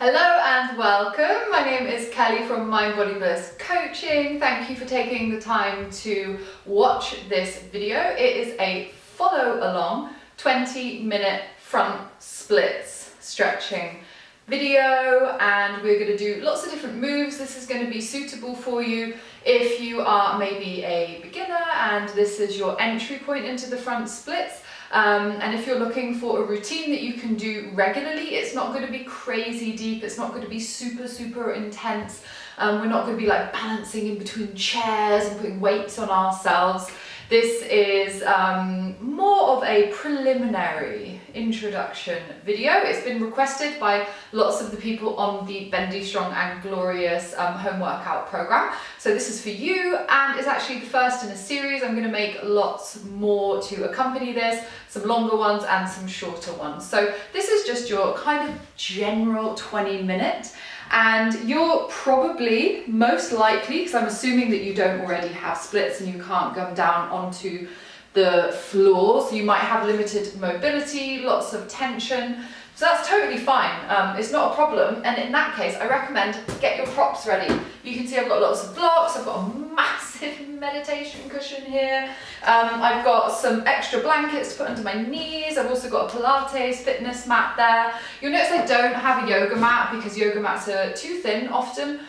Hello and welcome. My name is Kelly from Mind Body Bliss Coaching. Thank you for taking the time to watch this video. It is a follow along 20-minute front splits stretching video, and we're going to do lots of different moves. This is going to be suitable for you if you are maybe a beginner and this is your entry point into the front splits. And if you're looking for a routine that you can do regularly, it's not going to be crazy deep, it's not going to be super intense. We're not going to be like balancing in between chairs and putting weights on ourselves. This is more of a preliminary introduction video. It's been requested by lots of the people on the Bendy Strong and Glorious home workout program. So this is for you, and it's actually the first in a series. I'm going to make lots more to accompany this, some longer ones and some shorter ones. So this is just your kind of general 20-minute. And you're probably, most likely, because I'm assuming that you don't already have splits and you can't come down onto the floor, so you might have limited mobility, lots of tension. So that's totally fine, it's not a problem. And in that case, I recommend get your props ready. You can see I've got lots of blocks, I've got a massive meditation cushion here. I've got some extra blankets to put under my knees. I've also got a Pilates fitness mat there. You'll notice I don't have a yoga mat because yoga mats are too thin often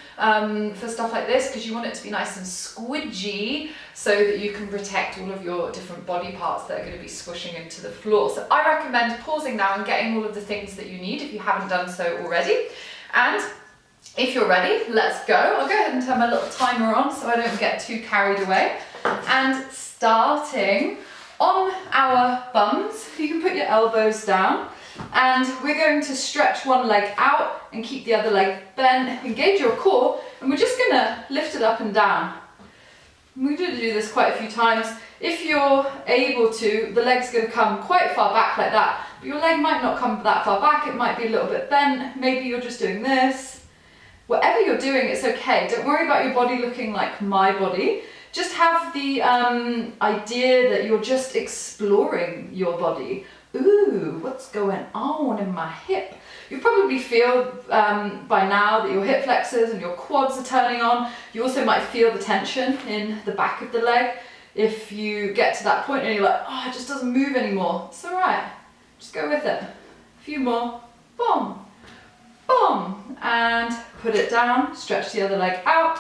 for stuff like this, because you want it to be nice and squidgy so that you can protect all of your different body parts that are going to be squishing into the floor. So I recommend pausing now and getting all of the things that you need if you haven't done so already. And if you're ready, let's go. I'll go ahead and turn my little timer on so I don't get too carried away. And starting on our bums, you can put your elbows down, and we're going to stretch one leg out and keep the other leg bent. Engage your core, and we're just going to lift it up and down. We're going to do this quite a few times. If you're able to, the leg's going to come quite far back like that, but your leg might not come that far back. It might be a little bit bent. Maybe you're just doing this. Whatever you're doing, it's okay. Don't worry about your body looking like my body. Just have the idea that you're just exploring your body. Ooh, what's going on in my hip? You probably feel by now that your hip flexors and your quads are turning on. You also might feel the tension in the back of the leg. If you get to that point and you're like, oh, it just doesn't move anymore, it's all right. Just go with it. A few more. Boom, boom, and put it down. Stretch the other leg out.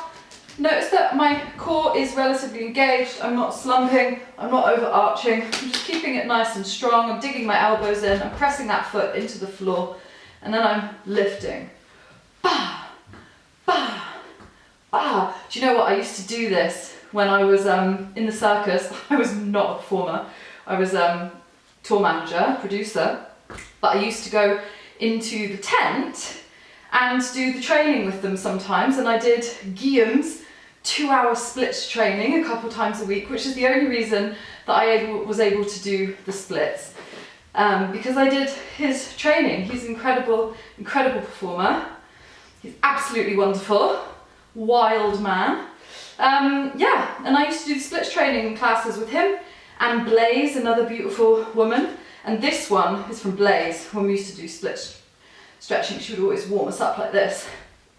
Notice that my core is relatively engaged. I'm not slumping, I'm not overarching. I'm just keeping it nice and strong. I'm digging my elbows in, I'm pressing that foot into the floor, and then I'm lifting. Bah, bah, bah. Do you know what? I used to do this when I was in the circus. I was not a performer. I was tour manager, producer, but I used to go into the tent and do the training with them sometimes, and I did Guillaume's 2-hour splits training a couple times a week, which is the only reason that I was able to do the splits, because I did his training. He's an incredible performer. He's absolutely wonderful, wild man. Yeah, and I used to do the splits training classes with him and Blaze, another beautiful woman. And this one is from Blaze. When we used to do splits stretching, she would always warm us up like this.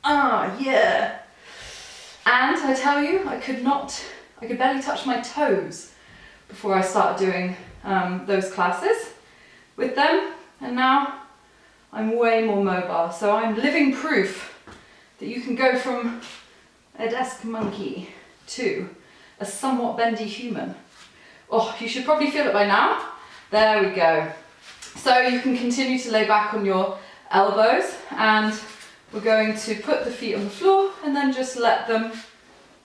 Ah, yeah. And I tell you, I could barely touch my toes before I started doing those classes with them. And now I'm way more mobile. So I'm living proof that you can go from a desk monkey to a somewhat bendy human. Oh, you should probably feel it by now. There we go. So you can continue to lay back on your elbows, and we're going to put the feet on the floor and then just let them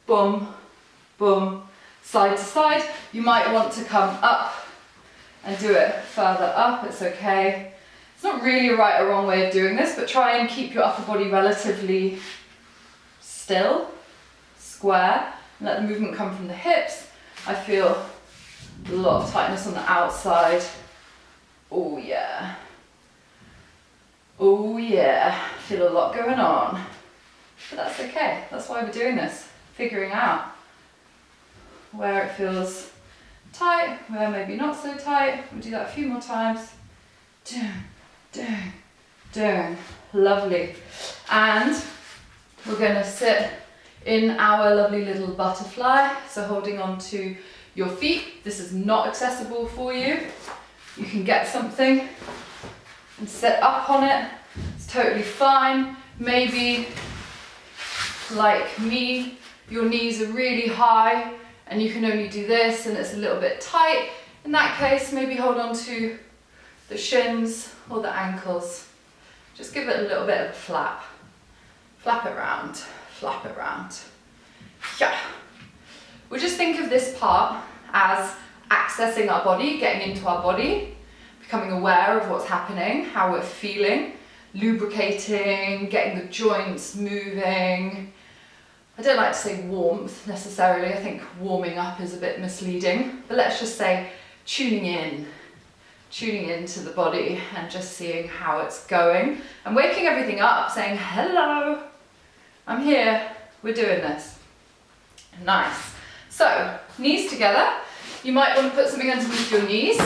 boom, boom, side to side. You might want to come up and do it further up, it's okay. It's not really a right or wrong way of doing this, but try and keep your upper body relatively still, square, and let the movement come from the hips. I feel a lot of tightness on the outside. Oh yeah. Oh yeah, feel a lot going on. But that's okay, that's why we're doing this. Figuring out where it feels tight, where maybe not so tight. We'll do that a few more times. Dun, dun, down. Lovely. And we're going to sit in our lovely little butterfly. So holding on to your feet. This is not accessible for you. You can get something and sit up on it. It's totally fine. Maybe, like me, your knees are really high and you can only do this and it's a little bit tight. In that case, maybe hold on to the shins or the ankles. Just give it a little bit of a flap. Flap it round, flap it round. Yeah. We'll just think of this part as accessing our body, getting into our body, becoming aware of what's happening, how we're feeling, lubricating, getting the joints moving. I don't like to say warmth necessarily. I think warming up is a bit misleading, but let's just say tuning into the body and just seeing how it's going and waking everything up, saying, hello, I'm here, we're doing this. Nice. So, knees together. You might want to put something underneath your knees,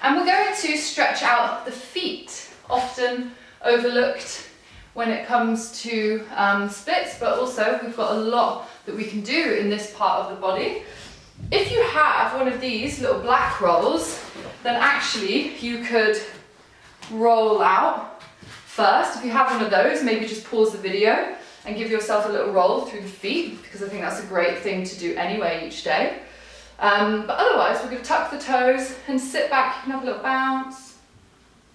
and we're going to stretch out the feet, often overlooked when it comes to splits, but also we've got a lot that we can do in this part of the body. If you have one of these little black rolls, then actually you could roll out first. If you have one of those, maybe just pause the video and give yourself a little roll through the feet, because I think that's a great thing to do anyway each day. But otherwise, we're going to tuck the toes and sit back. You can have a little bounce.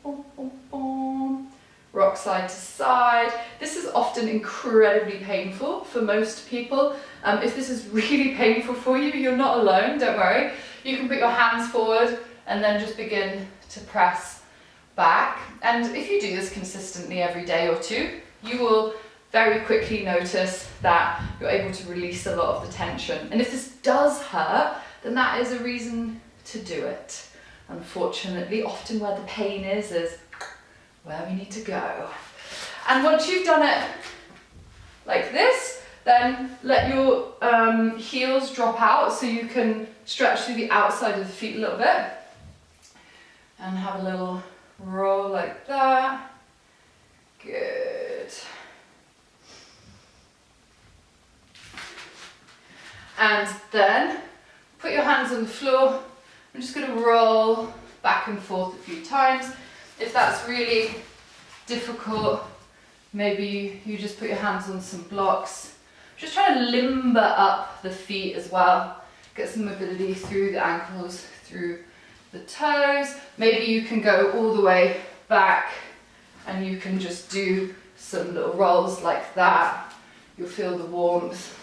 Boom, boom, boom. Rock side to side. This is often incredibly painful for most people. If this is really painful for you, you're not alone, don't worry. You can put your hands forward and then just begin to press back. And if you do this consistently every day or two, you will very quickly notice that you're able to release a lot of the tension. And if this does hurt, then that is a reason to do it. Unfortunately, often where the pain is where we need to go. And once you've done it like this, then let your heels drop out so you can stretch through the outside of the feet a little bit. And have a little roll like that. Good. And then put your hands on the floor. I'm just going to roll back and forth a few times. If that's really difficult, maybe you just put your hands on some blocks. Just trying to limber up the feet as well. Get some mobility through the ankles, through the toes. Maybe you can go all the way back and you can just do some little rolls like that. You'll feel the warmth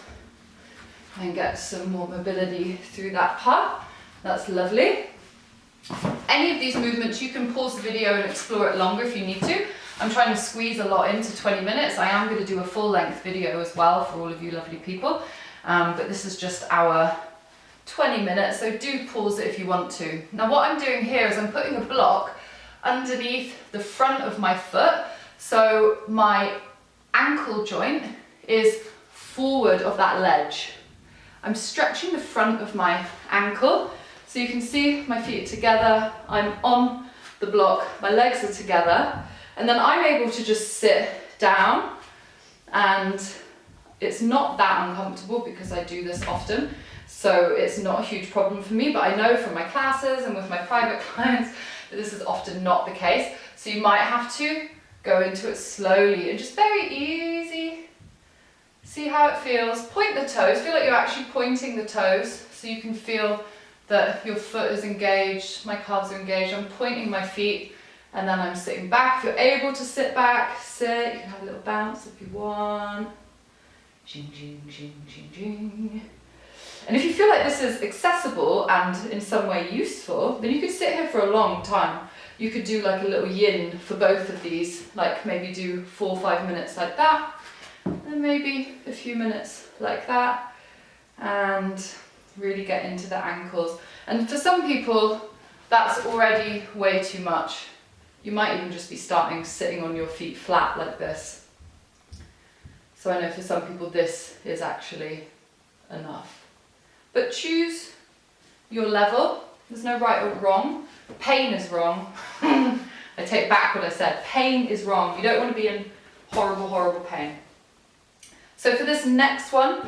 and get some more mobility through that part. That's lovely. Any of these movements, you can pause the video and explore it longer if you need to. I'm trying to squeeze a lot into 20 minutes. I am going to do a full length video as well for all of you lovely people. But this is just our 20 minutes, so do pause it if you want to. Now what I'm doing here is I'm putting a block underneath the front of my foot. So my ankle joint is forward of that ledge. I'm stretching the front of my ankle. So you can see my feet are together, I'm on the block, my legs are together, and then I'm able to just sit down, and it's not that uncomfortable because I do this often, so it's not a huge problem for me, but I know from my classes and with my private clients that this is often not the case, so you might have to go into it slowly and just very easy. See how it feels. Point the toes, feel like you're actually pointing the toes so you can feel that your foot is engaged, my calves are engaged. I'm pointing my feet and then I'm sitting back. If you're able to sit back, sit. You can have a little bounce if you want. Jing, jing, jing, jing, jing. And if you feel like this is accessible and in some way useful, then you could sit here for a long time. You could do like a little yin for both of these, like maybe do 4 or 5 minutes like that, and maybe a few minutes like that, and really get into the ankles. And for some people, that's already way too much. You might even just be starting sitting on your feet flat like this. So I know for some people this is actually enough. But choose your level. There's no right or wrong. Pain is wrong. I I take back what I said. Pain is wrong. You don't want to be in horrible, horrible pain. So for this next one,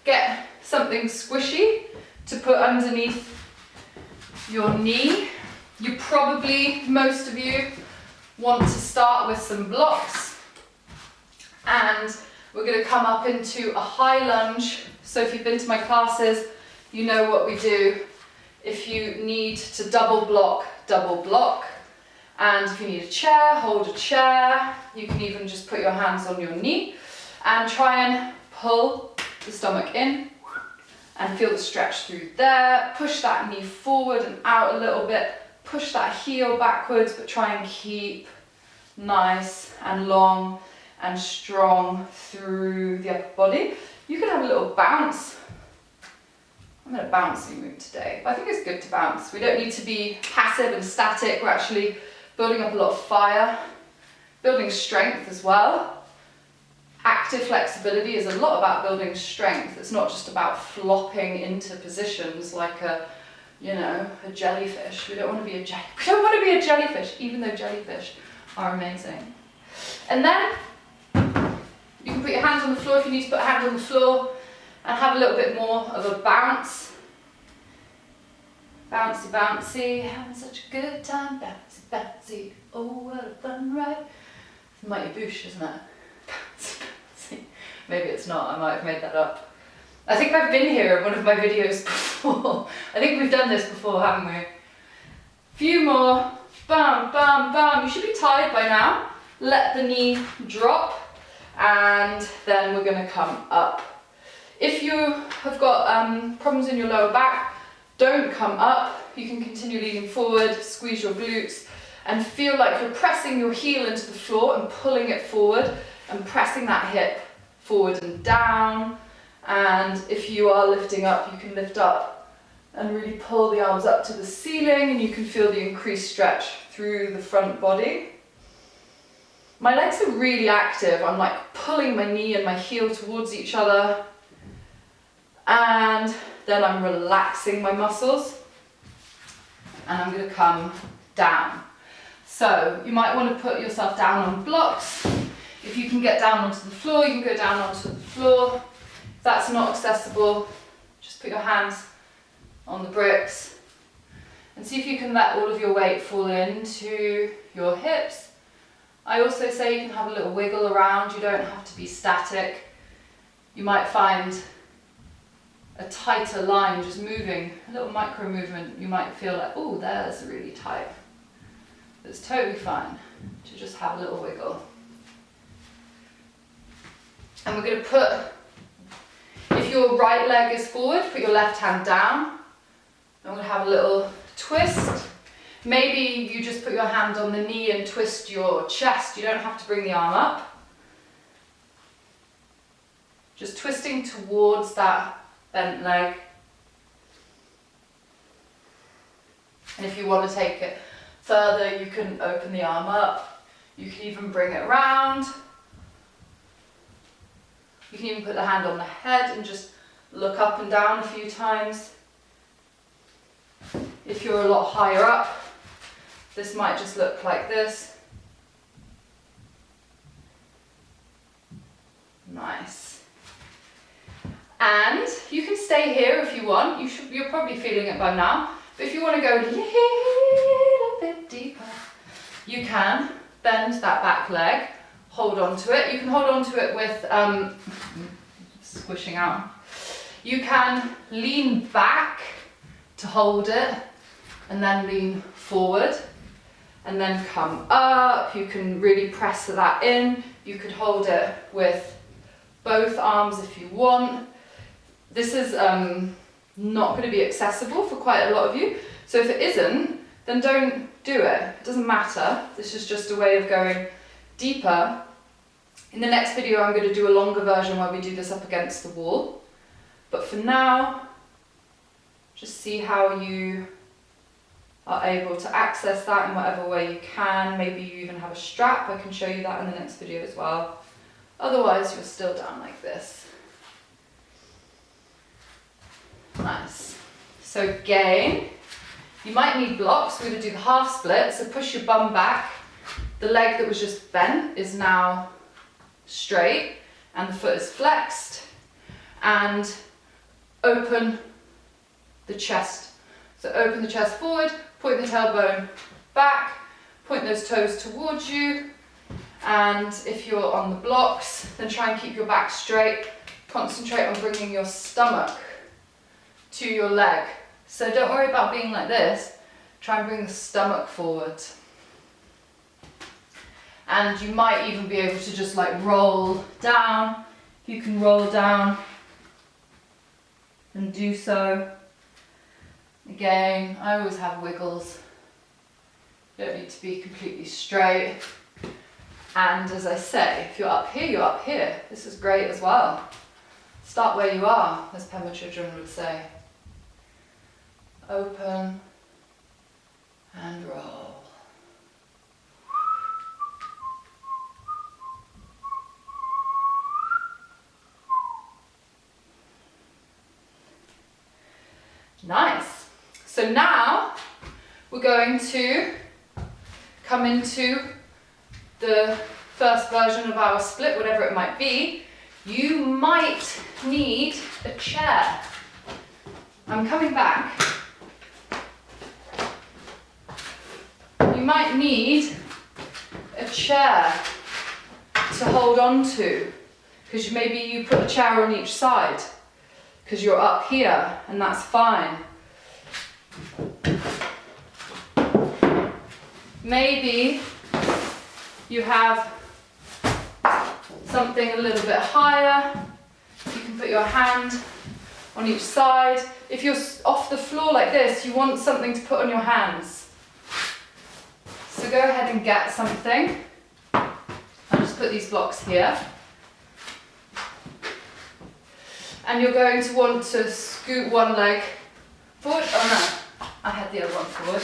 get something squishy to put underneath your knee. You probably, most of you, want to start with some blocks. And we're going to come up into a high lunge. So if you've been to my classes, you know what we do. If you need to double block, double block. And if you need a chair, hold a chair. You can even just put your hands on your knee and try and pull the stomach in and feel the stretch through there. Push that knee forward and out a little bit. Push that heel backwards, but try and keep nice and long and strong through the upper body. You can have a little bounce. I'm in a bouncy mood today, but I think it's good to bounce. We don't need to be passive and static. We're actually building up a lot of fire, building strength as well. Active flexibility is a lot about building strength. It's not just about flopping into positions like a jellyfish. We don't want to be a jellyfish, even though jellyfish are amazing. And then you can put your hands on the floor if you need to put a hand on the floor and have a little bit more of a bounce. Bouncy, bouncy, having such a good time. Bouncy, bouncy, oh what a fun ride. It's Mighty Boosh, isn't it? Bouncy, bouncy. Maybe it's not, I might have made that up. I think I've been here in one of my videos before. I think we've done this before, haven't we? Few more. Bam, bam, bam. You should be tired by now. Let the knee drop and then we're going to come up. If you have got problems in your lower back, don't come up. You can continue leaning forward, squeeze your glutes and feel like you're pressing your heel into the floor and pulling it forward and pressing that hip forward and down. And if you are lifting up, you can lift up and really pull the arms up to the ceiling and you can feel the increased stretch through the front body. My legs are really active. I'm like pulling my knee and my heel towards each other. And then I'm relaxing my muscles. And I'm going to come down. So you might want to put yourself down on blocks. If you can get down onto the floor, you can go down onto the floor. If that's not accessible, just put your hands on the bricks and see if you can let all of your weight fall into your hips. I also say you can have a little wiggle around. You don't have to be static. You might find a tighter line just moving, a little micro movement. You might feel like, oh, there's really tight. It's totally fine to just have a little wiggle. And we're going to put, if your right leg is forward, put your left hand down. And we'll have a little twist. Maybe you just put your hand on the knee and twist your chest. You don't have to bring the arm up. Just twisting towards that bent leg. And if you want to take it further, you can open the arm up. You can even bring it round. You can even put the hand on the head and just look up and down a few times. If you're a lot higher up, this might just look like this. Nice. And you can stay here if you want. You're probably feeling it by now. But if you want to go a little bit deeper, you can bend that back leg. Hold on to it. You can hold on to it with squishing out. You can lean back to hold it and then lean forward and then come up. You can really press that in. You could hold it with both arms if you want. This is not going to be accessible for quite a lot of you. So if it isn't, then don't do it. It doesn't matter. This is just a way of going deeper. In the next video, I'm going to do a longer version where we do this up against the wall. But for now, just see how you are able to access that in whatever way you can. Maybe you even have a strap. I can show you that in the next video as well. Otherwise, you're still down like this. Nice. So again, you might need blocks. We're going to do the half split. So push your bum back The leg that was just bent is now straight and the foot is flexed. And open the chest. So open the chest forward, point the tailbone back, point those toes towards you. And if you're on the blocks, then try and keep your back straight. Concentrate on bringing your stomach to your leg. So don't worry about being like this. Try and bring the stomach forward. And you might even be able to just like roll down. If you can roll down, then do so. Again, I always have wiggles. You don't need to be completely straight. And as I say, if you're up here, you're up here. This is great as well. Start where you are, as Pema Chodron would say. Open and roll. Nice. So now we're going to come into the first version of our split, whatever it might be. You might need a chair. I'm coming back. You might need a chair to hold on to, because maybe you put a chair on each side because you're up here, and that's fine. Maybe you have something a little bit higher. You can put your hand on each side. If you're off the floor like this, you want something to put on your hands. So go ahead and get something. I'll just put these blocks here. And you're going to want to scoot one leg forward. Oh no, I had the other one forward.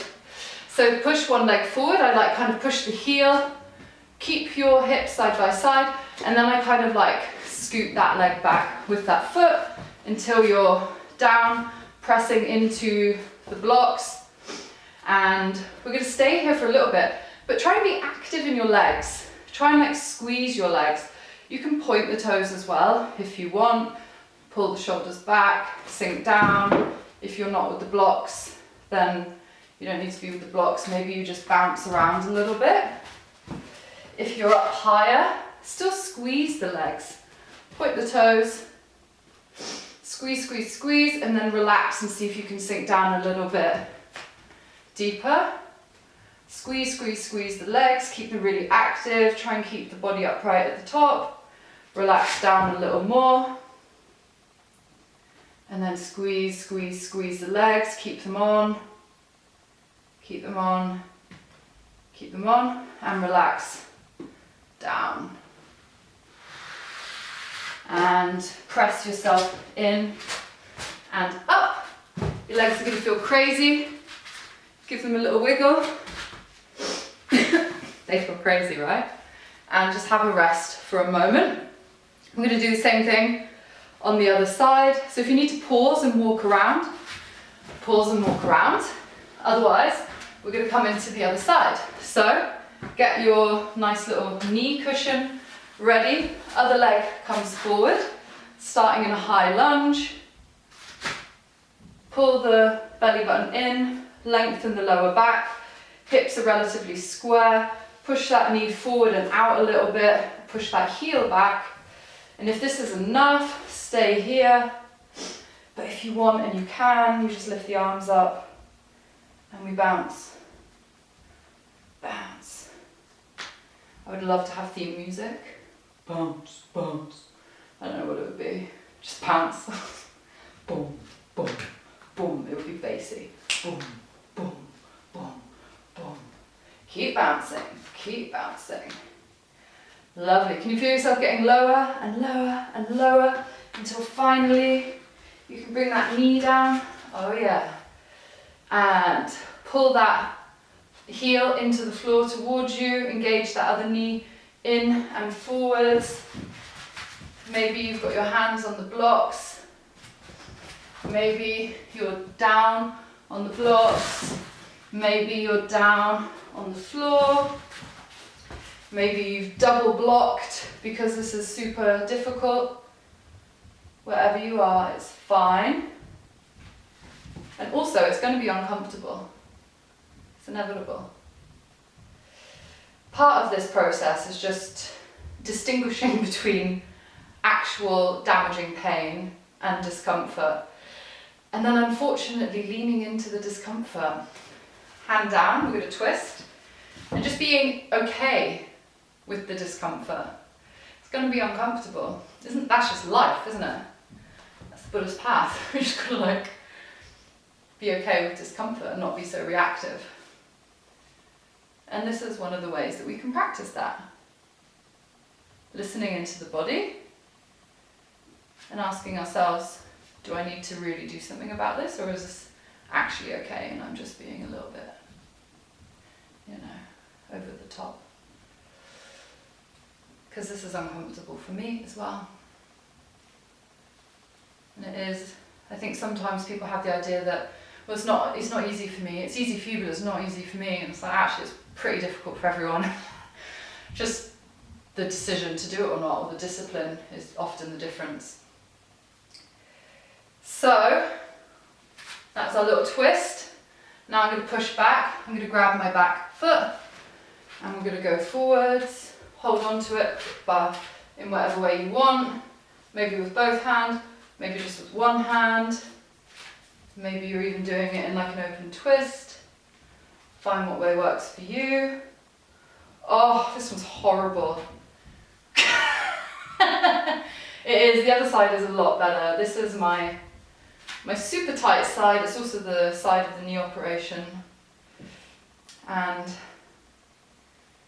So push one leg forward. I like kind of push the heel. Keep your hips side by side. And then I kind of like scoot that leg back with that foot until you're down, pressing into the blocks. And we're going to stay here for a little bit, but try and be active in your legs. Try and like squeeze your legs. You can point the toes as well if you want. Pull the shoulders back, sink down. If you're not with the blocks, then you don't need to be with the blocks. Maybe you just bounce around a little bit. If you're up higher, still squeeze the legs. Point the toes, squeeze, squeeze, squeeze, and then relax and see if you can sink down a little bit deeper. Squeeze, squeeze, squeeze the legs, keep them really active. Try and keep the body upright at the top. Relax down a little more. And then squeeze, squeeze, squeeze the legs, keep them on, keep them on, keep them on, and relax down. And press yourself in and up. Your legs are going to feel crazy. Give them a little wiggle. They feel crazy, right? And just have a rest for a moment. I'm going to do the same thing on the other side. So if you need to pause and walk around, pause and walk around. Otherwise, we're going to come into the other side. So get your nice little knee cushion ready. Other leg comes forward, starting in a high lunge. Pull the belly button in, lengthen the lower back. Hips are relatively square. Push that knee forward and out a little bit. Push that heel back. And if this is enough, stay here. But if you want and you can, you just lift the arms up and we bounce. Bounce. I would love to have theme music. Bounce, bounce. I don't know what it would be. Just bounce. Boom, boom, boom. It would be bassy. Boom, boom, boom, boom. Keep bouncing, keep bouncing. Lovely. Can you feel yourself getting lower and lower and lower until finally you can bring that knee down? Oh yeah. And pull that heel into the floor towards you. Engage that other knee in and forwards. Maybe you've got your hands on the blocks. Maybe you're down on the blocks. Maybe you're down on the floor. Maybe you've double blocked because this is super difficult. Wherever you are, it's fine. And also, it's going to be uncomfortable. It's inevitable. Part of this process is just distinguishing between actual damaging pain and discomfort. And then unfortunately leaning into the discomfort. Hand down, we're going to twist. And just being okay with the discomfort. It's going to be uncomfortable. That's just life, isn't it? That's the Buddha's path. We're just going to like be okay with discomfort and not be so reactive. And this is one of the ways that we can practice that. Listening into the body and asking ourselves, do I need to really do something about this, or is this actually okay and I'm just being a little bit, over the top? Because this is uncomfortable for me as well. And it is, I think sometimes people have the idea that, well, it's not easy for me. It's easy for you, but it's not easy for me. And it's like, actually, it's pretty difficult for everyone. Just the decision to do it or not, or the discipline, is often the difference. So, that's our little twist. Now I'm going to push back. I'm going to grab my back foot, and we're going to go forwards. Hold on to it in whatever way you want. Maybe with both hands, maybe just with one hand. Maybe you're even doing it in like an open twist. Find what way works for you. Oh, this one's horrible. It is, the other side is a lot better. This is my super tight side. It's also the side of the knee operation. And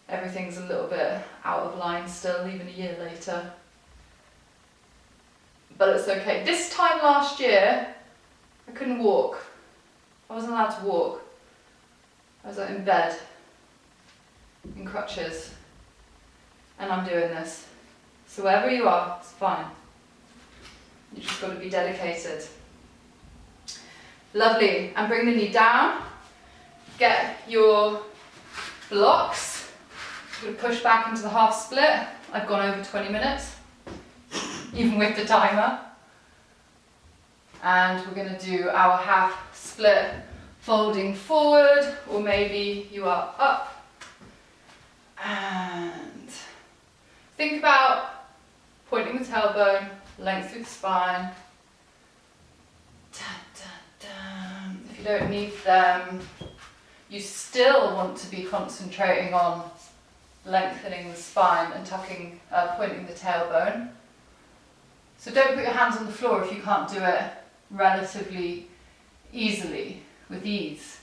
everything's a little bit out of line still, even a year later. But it's okay. This time last year, I couldn't walk. I wasn't allowed to walk. I was in bed, in crutches, and I'm doing this. So wherever you are, it's fine. You just got to be dedicated. Lovely. And bring the knee down. Get your blocks. I'm going to push back into the half split. I've gone over 20 minutes, even with the timer. And we're going to do our half split folding forward, or maybe you are up. And think about pointing the tailbone, length through the spine. If you don't need them, you still want to be concentrating on lengthening the spine and pointing the tailbone. So don't put your hands on the floor if you can't do it relatively easily, with ease.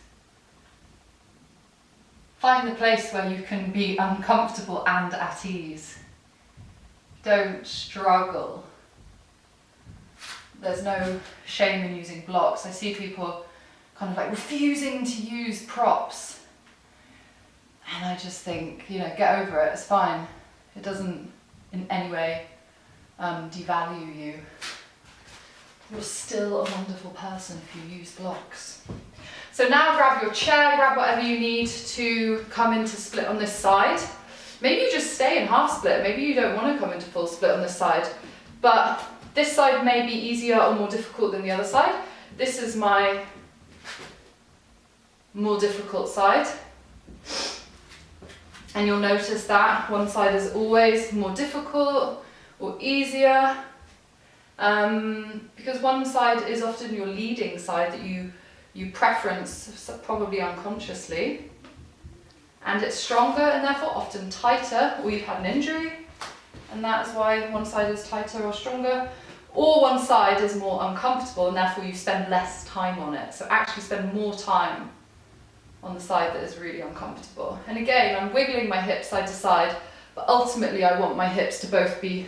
Find the place where you can be uncomfortable and at ease. Don't struggle. There's no shame in using blocks. I see people kind of like refusing to use props. And I just think, get over it, it's fine. It doesn't in any way devalue you. You're still a wonderful person if you use blocks. So now grab your chair, grab whatever you need to come into split on this side. Maybe you just stay in half split, maybe you don't want to come into full split on this side. But this side may be easier or more difficult than the other side. This is my more difficult side. And you'll notice that one side is always more difficult or easier. Because one side is often your leading side that you preference, probably unconsciously. And it's stronger and therefore often tighter, or you've had an injury, and that's why one side is tighter or stronger. Or one side is more uncomfortable and therefore you spend less time on it. So actually spend more time on the side that is really uncomfortable. And again, I'm wiggling my hips side to side, but ultimately I want my hips to both be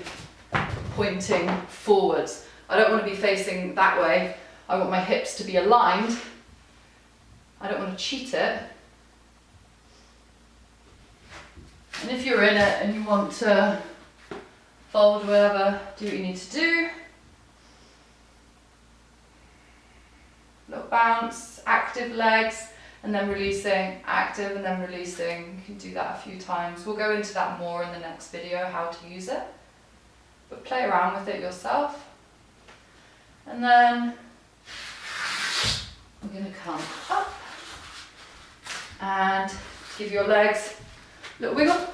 pointing forwards. I don't want to be facing that way. I want my hips to be aligned. I don't want to cheat it. And if you're in it and you want to fold or whatever, do what you need to do. Little bounce, active legs, and then releasing, active and then releasing. You can do that a few times. We'll go into that more in the next video, how to use it. But play around with it yourself. And then we're going to come up and give your legs a little wiggle.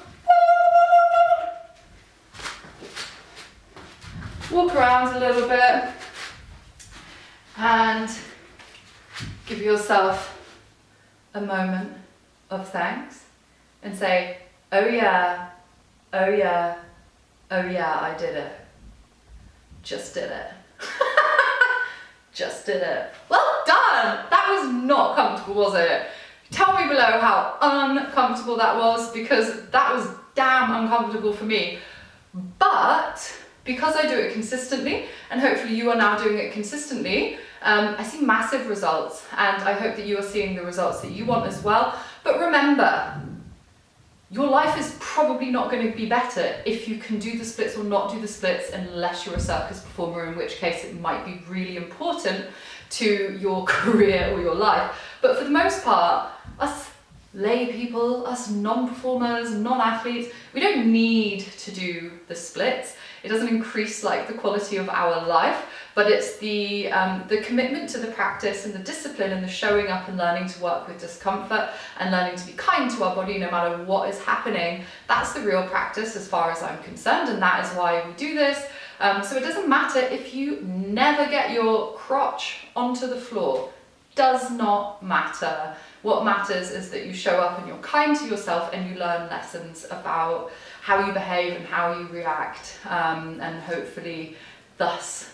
Walk around a little bit and give yourself a moment of thanks and say, oh yeah, oh yeah, oh yeah, I did it. Just did it. Just did it. Well done! That was not comfortable, was it? Tell me below how uncomfortable that was, because that was damn uncomfortable for me. But because I do it consistently, and hopefully you are now doing it consistently, I see massive results, and I hope that you are seeing the results that you want as well. But remember, your life is probably not going to be better if you can do the splits or not do the splits unless you're a circus performer, in which case it might be really important to your career or your life. But for the most part, us lay people, us non-performers, non-athletes, we don't need to do the splits. It doesn't increase like the quality of our life, but it's the commitment to the practice and the discipline and the showing up and learning to work with discomfort and learning to be kind to our body no matter what is happening. That's the real practice as far as I'm concerned, and that is why we do this. So it doesn't matter if you never get your crotch onto the floor. Does not matter. What matters is that you show up and you're kind to yourself and you learn lessons about how you behave and how you react, and hopefully thus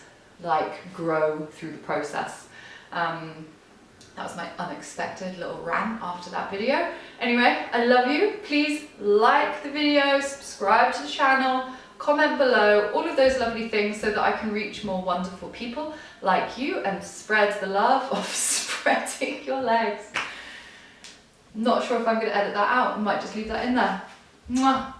grow through the process. That was my unexpected little rant after that video. Anyway, I love you. Please like the video, subscribe to the channel, comment below, all of those lovely things so that I can reach more wonderful people like you and spread the love of spreading your legs. Not sure if I'm going to edit that out. I might just leave that in there. Mwah.